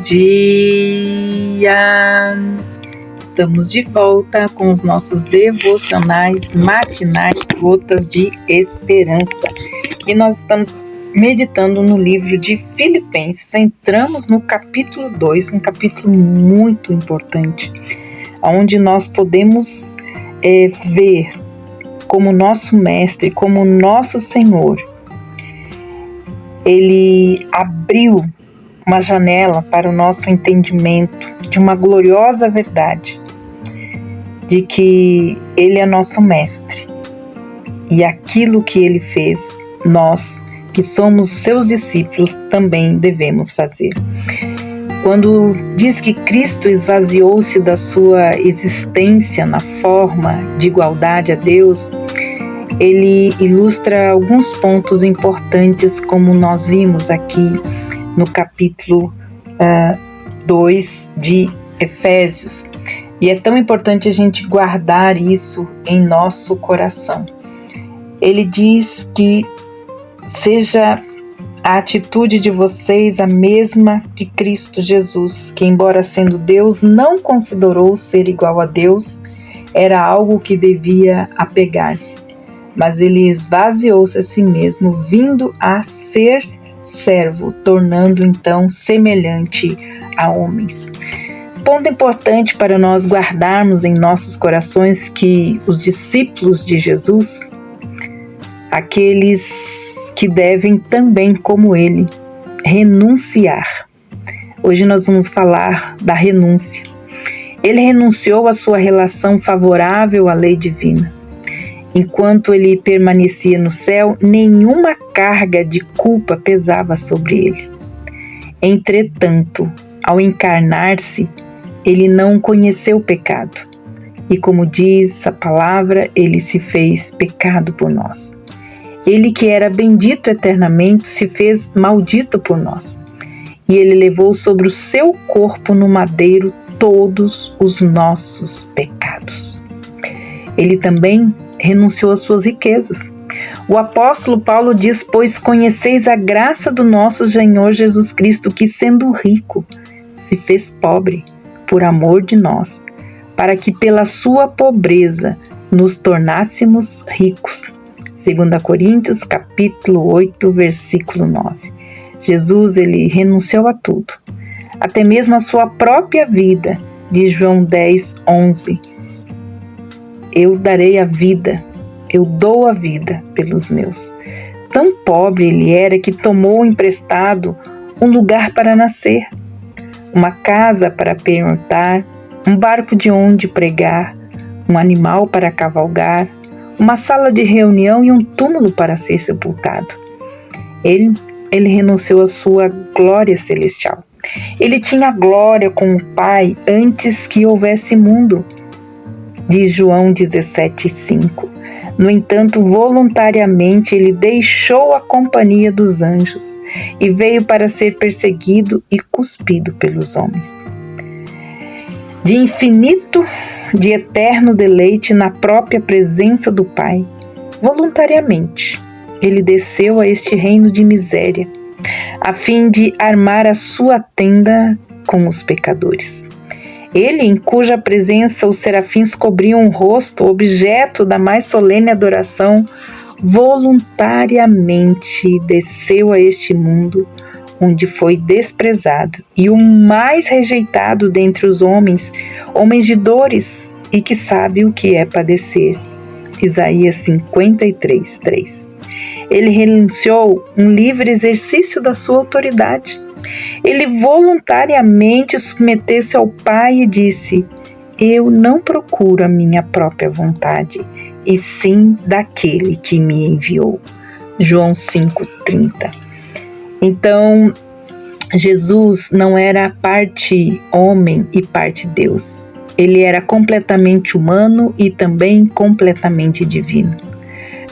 dia! Estamos de volta com os nossos devocionais matinais Gotas de Esperança. E nós estamos meditando no livro de Filipenses. Entramos no capítulo 2, um capítulo muito importante, onde nós podemos ver como nosso Mestre, como nosso Senhor, Ele abriu uma janela para o nosso entendimento de uma gloriosa verdade, de que Ele é nosso Mestre, e aquilo que Ele fez, nós, que somos seus discípulos, também devemos fazer. Quando diz que Cristo esvaziou-se da sua existência na forma de igualdade a Deus, ele ilustra alguns pontos importantes, como nós vimos aqui no capítulo 2 de Efésios. E é tão importante a gente guardar isso em nosso coração. Ele diz que seja a atitude de vocês a mesma de Cristo Jesus, que, embora sendo Deus, não considerou ser igual a Deus, era algo que devia apegar-se, mas ele esvaziou-se a si mesmo, vindo a ser servo, tornando então semelhante a homens. Ponto importante para nós guardarmos em nossos corações que os discípulos de Jesus, aqueles que devem também, como ele, renunciar. Hoje nós vamos falar da renúncia. Ele renunciou à sua relação favorável à lei divina. Enquanto ele permanecia no céu, nenhuma carga de culpa pesava sobre ele. Entretanto, ao encarnar-se, ele não conheceu o pecado. E como diz a palavra, ele se fez pecado por nós. Ele que era bendito eternamente se fez maldito por nós. E ele levou sobre o seu corpo no madeiro todos os nossos pecados. Ele também renunciou às suas riquezas. O apóstolo Paulo diz: pois conheceis a graça do nosso Senhor Jesus Cristo, que sendo rico, se fez pobre por amor de nós, para que pela sua pobreza nos tornássemos ricos. 2 Coríntios, capítulo 8, versículo 9. Jesus, ele renunciou a tudo, até mesmo a sua própria vida, diz João 10, 11. Eu darei a vida, eu dou a vida pelos meus. Tão pobre ele era que tomou emprestado um lugar para nascer, uma casa para pernoctar, um barco de onde pregar, um animal para cavalgar, uma sala de reunião e um túmulo para ser sepultado. Ele renunciou à sua glória celestial. Ele tinha glória com o Pai antes que houvesse mundo, diz João 17,5. No entanto, voluntariamente ele deixou a companhia dos anjos e veio para ser perseguido e cuspido pelos homens. De infinito, de eterno deleite na própria presença do Pai, voluntariamente ele desceu a este reino de miséria, a fim de armar a sua tenda com os pecadores. Ele, em cuja presença os serafins cobriam o rosto, objeto da mais solene adoração, voluntariamente desceu a este mundo, onde foi desprezado e o mais rejeitado dentre os homens, homens de dores e que sabe o que é padecer. Isaías 53, 3. Ele renunciou um livre exercício da sua autoridade. Ele voluntariamente submeteu-se ao Pai e disse: eu não procuro a minha própria vontade, e sim daquele que me enviou. João 5,30. Então, Jesus não era parte homem e parte Deus. Ele era completamente humano e também completamente divino.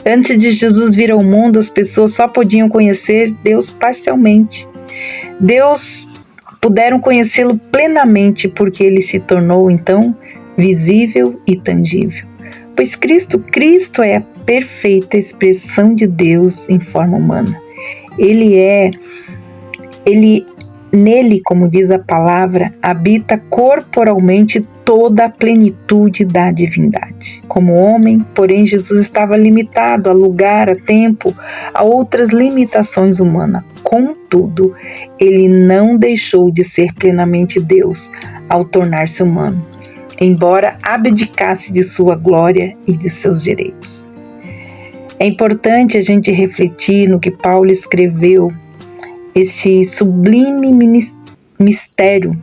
Antes de Jesus vir ao mundo, as pessoas só podiam conhecer Deus parcialmente. Deus puderam conhecê-lo plenamente porque ele se tornou, então, visível e tangível. Pois Cristo é a perfeita expressão de Deus em forma humana. Ele nele, como diz a palavra, habita corporalmente toda a plenitude da divindade. Como homem, porém, Jesus estava limitado a lugar, a tempo, a outras limitações humanas. Contudo, ele não deixou de ser plenamente Deus ao tornar-se humano, embora abdicasse de sua glória e de seus direitos. É importante a gente refletir no que Paulo escreveu, este sublime mistério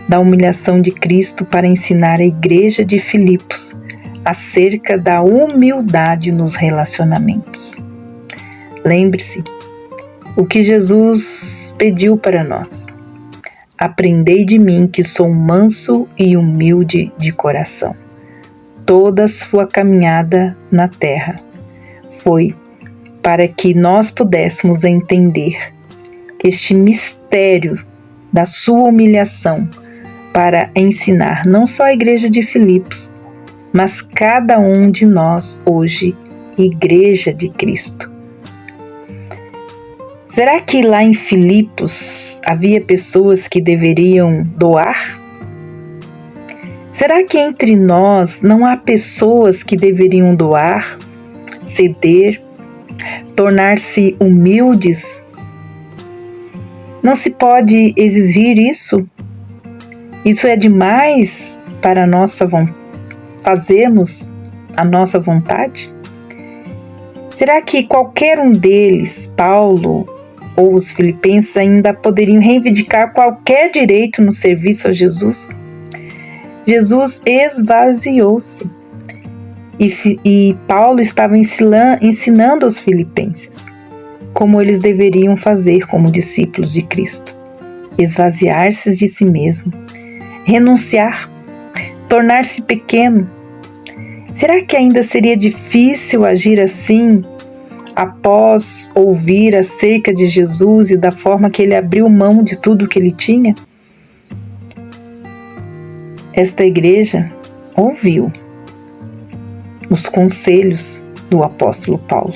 da humilhação de Cristo para ensinar a igreja de Filipos acerca da humildade nos relacionamentos. Lembre-se o que Jesus pediu para nós: aprendei de mim que sou manso e humilde de coração. Toda a sua caminhada na terra foi para que nós pudéssemos entender este mistério da sua humilhação, para ensinar não só a igreja de Filipos, mas cada um de nós hoje, igreja de Cristo. Será que lá em Filipos havia pessoas que deveriam doar? Será que entre nós não há pessoas que deveriam doar, ceder, tornar-se humildes? Não se pode exigir isso? Isso é demais para fazermos a nossa vontade? Será que qualquer um deles, Paulo ou os filipenses, ainda poderiam reivindicar qualquer direito no serviço a Jesus? Jesus esvaziou-se e Paulo estava ensinando aos filipenses como eles deveriam fazer como discípulos de Cristo: esvaziar-se de si mesmo, renunciar, tornar-se pequeno. Será que ainda seria difícil agir assim após ouvir acerca de Jesus e da forma que ele abriu mão de tudo que ele tinha? Esta igreja ouviu os conselhos do apóstolo Paulo,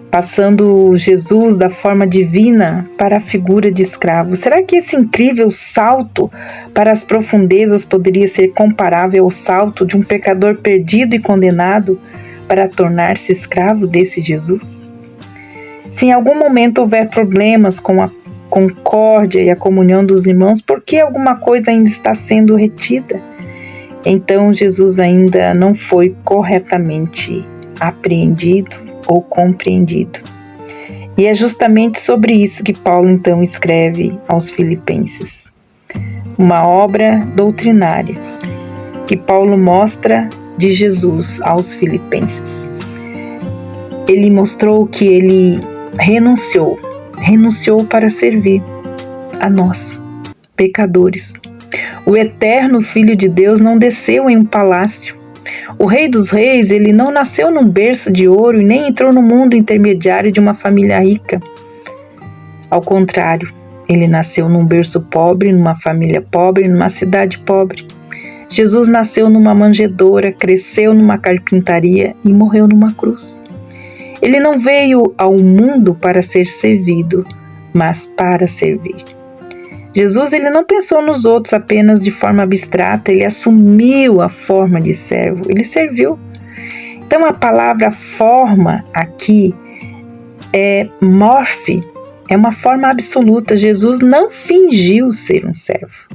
passando Jesus da forma divina para a figura de escravo. Será que esse incrível salto para as profundezas poderia ser comparável ao salto de um pecador perdido e condenado para tornar-se escravo desse Jesus? Se em algum momento houver problemas com a concórdia e a comunhão dos irmãos, por que alguma coisa ainda está sendo retida? Então Jesus ainda não foi corretamente apreendido ou compreendido. E é justamente sobre isso que Paulo então escreve aos Filipenses, uma obra doutrinária que Paulo mostra de Jesus aos Filipenses. Ele mostrou que ele renunciou para servir a nós, pecadores. O eterno Filho de Deus não desceu em um palácio. O Rei dos Reis, ele não nasceu num berço de ouro e nem entrou no mundo intermediário de uma família rica. Ao contrário, ele nasceu num berço pobre, numa família pobre, numa cidade pobre. Jesus nasceu numa manjedoura, cresceu numa carpintaria e morreu numa cruz. Ele não veio ao mundo para ser servido, mas para servir. Jesus, ele não pensou nos outros apenas de forma abstrata, ele assumiu a forma de servo, ele serviu. Então a palavra forma aqui é morfe, é uma forma absoluta. Jesus não fingiu ser um servo.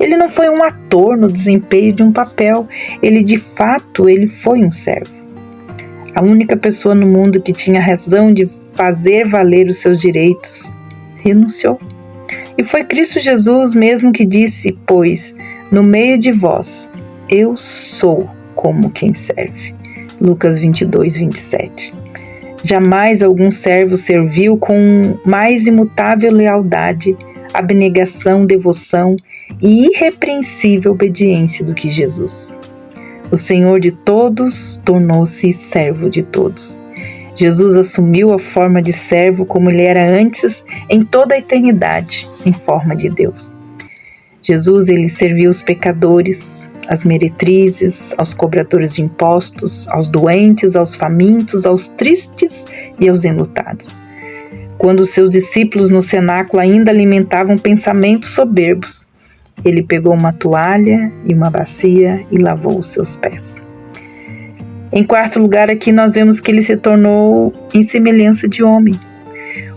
Ele não foi um ator no desempenho de um papel, ele de fato, ele foi um servo. A única pessoa no mundo que tinha razão de fazer valer os seus direitos renunciou. E foi Cristo Jesus mesmo que disse: pois no meio de vós eu sou como quem serve. Lucas 22, 27. Jamais algum servo serviu com mais imutável lealdade, abnegação, devoção e irrepreensível obediência do que Jesus. O Senhor de todos tornou-se servo de todos. Jesus assumiu a forma de servo como ele era antes, em toda a eternidade, em forma de Deus. Jesus, ele serviu os pecadores, as meretrizes, aos cobradores de impostos, aos doentes, aos famintos, aos tristes e aos enlutados. Quando seus discípulos no cenáculo ainda alimentavam pensamentos soberbos, ele pegou uma toalha e uma bacia e lavou os seus pés. Em quarto lugar, aqui nós vemos que ele se tornou em semelhança de homem.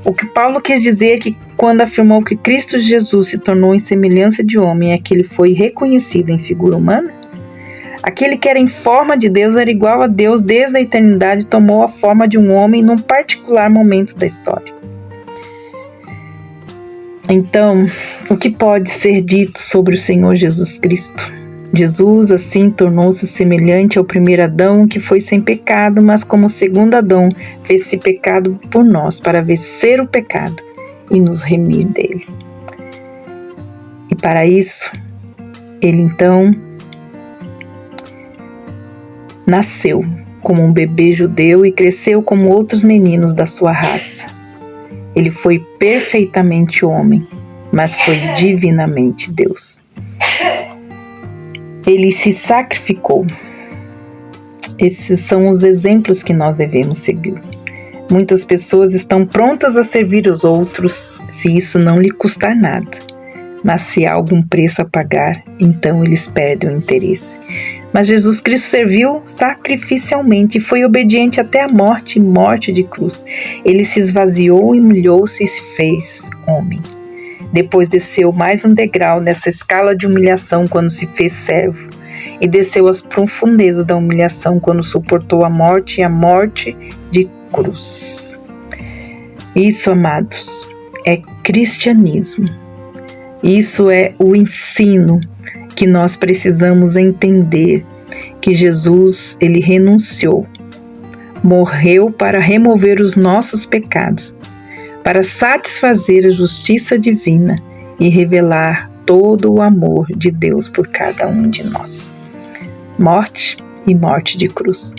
O que Paulo quis dizer é que quando afirmou que Cristo Jesus se tornou em semelhança de homem, é que ele foi reconhecido em figura humana? Aquele que era em forma de Deus era igual a Deus desde a eternidade, tomou a forma de um homem num particular momento da história. Então, o que pode ser dito sobre o Senhor Jesus Cristo? Jesus, assim, tornou-se semelhante ao primeiro Adão, que foi sem pecado, mas como segundo Adão, fez-se pecado por nós, para vencer o pecado e nos remir dele. E para isso, ele então nasceu como um bebê judeu e cresceu como outros meninos da sua raça. Ele foi perfeitamente homem, mas foi divinamente Deus. Ele se sacrificou. Esses são os exemplos que nós devemos seguir. Muitas pessoas estão prontas a servir os outros se isso não lhe custar nada. Mas se há algum preço a pagar, então eles perdem o interesse. Mas Jesus Cristo serviu sacrificialmente e foi obediente até a morte e morte de cruz. Ele se esvaziou, humilhou-se e se fez homem. Depois desceu mais um degrau nessa escala de humilhação quando se fez servo, e desceu às profundezas da humilhação quando suportou a morte e a morte de cruz. Isso, amados, é cristianismo. Isso é o ensino que nós precisamos entender, que Jesus, ele renunciou, morreu para remover os nossos pecados, para satisfazer a justiça divina e revelar todo o amor de Deus por cada um de nós. Morte e morte de cruz.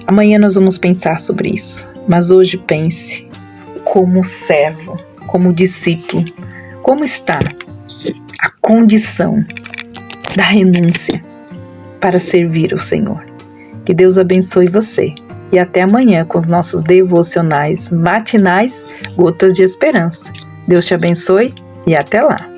Amanhã nós vamos pensar sobre isso, mas hoje pense como servo, como discípulo, como está a condição da renúncia para servir ao Senhor. Que Deus abençoe você. E até amanhã com os nossos devocionais matinais, Gotas de Esperança. Deus te abençoe e até lá.